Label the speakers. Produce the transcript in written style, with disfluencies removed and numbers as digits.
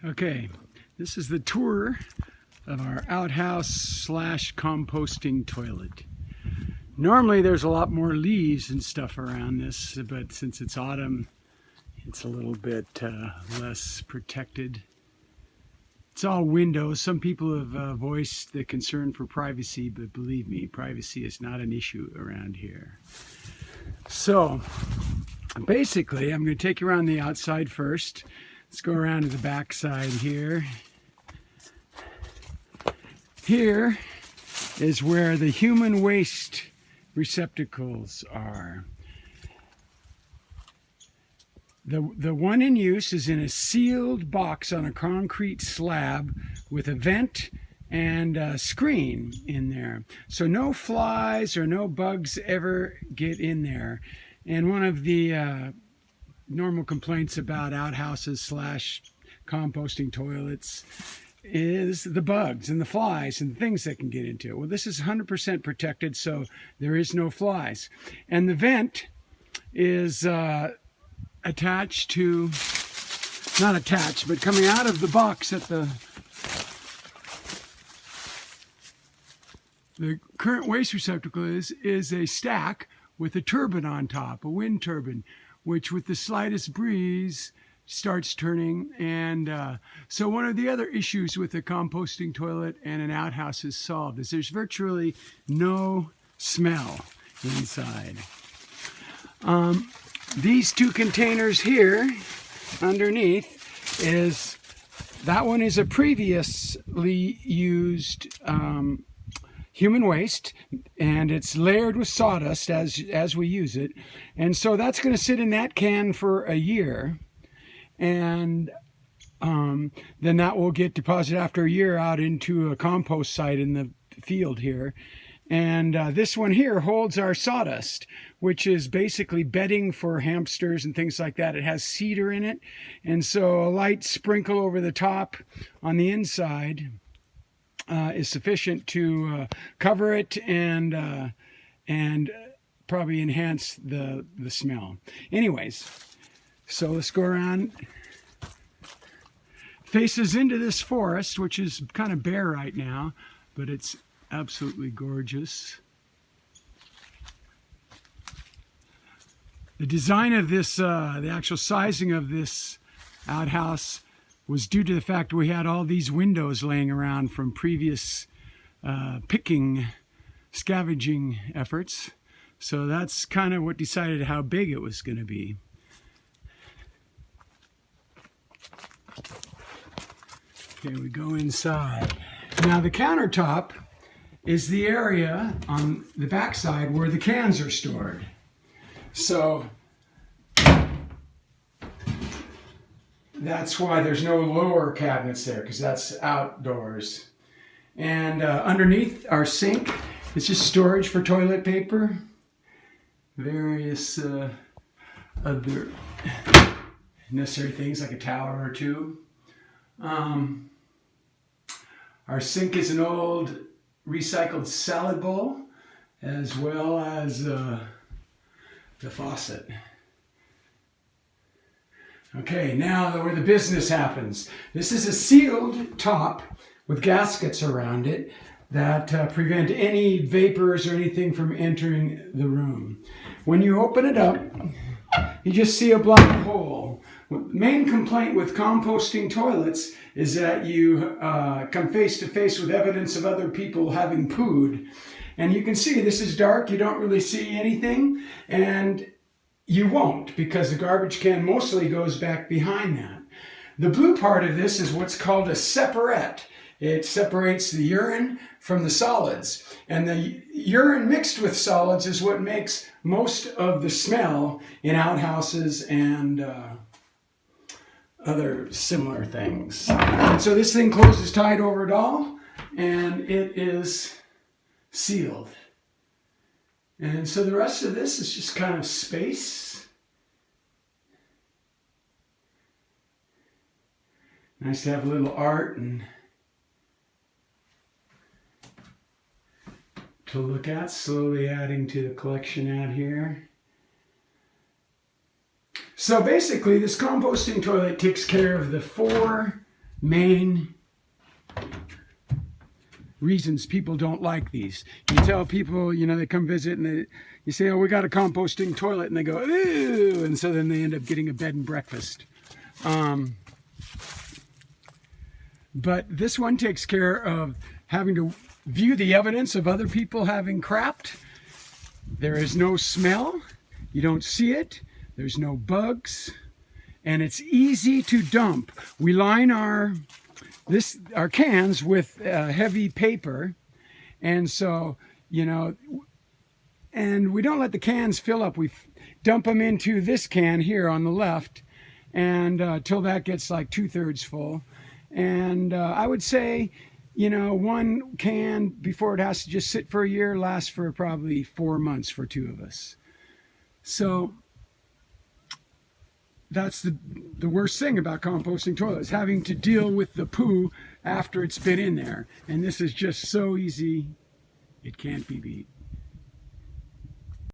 Speaker 1: Okay, this is the tour of our outhouse slash composting toilet. Normally there's a lot more leaves and stuff around this, but since it's autumn, it's a little bit less protected. It's all windows. Some people have voiced the concern for privacy, but believe me, privacy is not an issue around here. So basically, I'm going to take you around the outside first. Let's go around to the back side here. Here is where the human waste receptacles are. The one in use is in a sealed box on a concrete slab with a vent and a screen in there. So no flies or no bugs ever get in there. And one of the normal complaints about outhouses slash composting toilets is the bugs and the flies and things that can get into it. Well, this is 100% protected, so there is no flies. And the vent is attached to, not attached, but coming out of the box at the current waste receptacle is a stack with a turbine on top, a wind turbine, which with the slightest breeze starts turning. And so one of the other issues with a composting toilet and an outhouse is solved, is there's virtually no smell inside. These two containers here underneath that one is a previously used human waste, and it's layered with sawdust as we use it, and so that's going to sit in that can for a year, and then that will get deposited after a year out into a compost site in the field here. And this one here holds our sawdust, which is basically bedding for hamsters and things like that. It has cedar in it, and so a light sprinkle over the top on the inside is sufficient to cover it and probably enhance the smell. Anyways, so let's go around. Faces into this forest, which is kind of bare right now, but it's absolutely gorgeous. The design of this, the actual sizing of this outhouse was due to the fact we had all these windows laying around from previous scavenging efforts. So that's kind of what decided how big it was going to be. Okay, we go inside. Now the countertop is the area on the backside where the cans are stored. So that's why there's no lower cabinets there, because that's outdoors. And underneath our sink, it's just storage for toilet paper, various other necessary things like a towel or two. Our sink is an old recycled salad bowl, as well as the faucet. Okay, now where the business happens. This is a sealed top with gaskets around it that prevent any vapors or anything from entering the room. When you open it up, you just see a black hole. The main complaint with composting toilets is that you come face to face with evidence of other people having pooed. And you can see this is dark, you don't really see anything, and you won't, because the garbage can mostly goes back behind that. The blue part of this is what's called a separate. It separates the urine from the solids. And the urine mixed with solids is what makes most of the smell in outhouses and other similar things. And so this thing closes tight over it all, and it is sealed. And so the rest of this is just kind of space. Nice to have a little art and to look at, slowly adding to the collection out here. So basically this composting toilet takes care of the 4 main reasons people don't like these. You tell people, you know, they come visit and you say, oh, we got a composting toilet, and they go, ooh, and so then they end up getting a bed and breakfast. But this one takes care of having to view the evidence of other people having crapped. There is no smell. You don't see it. There's no bugs. And it's easy to dump. We line our cans with heavy paper. And so, you know, and we don't let the cans fill up. We dump them into this can here on the left, and till that gets like 2/3 full. And I would say, you know, one can before it has to just sit for a year lasts for probably 4 months for 2 of us. So that's the worst thing about composting toilets, having to deal with the poo after it's been in there. And this is just so easy, it can't be beat.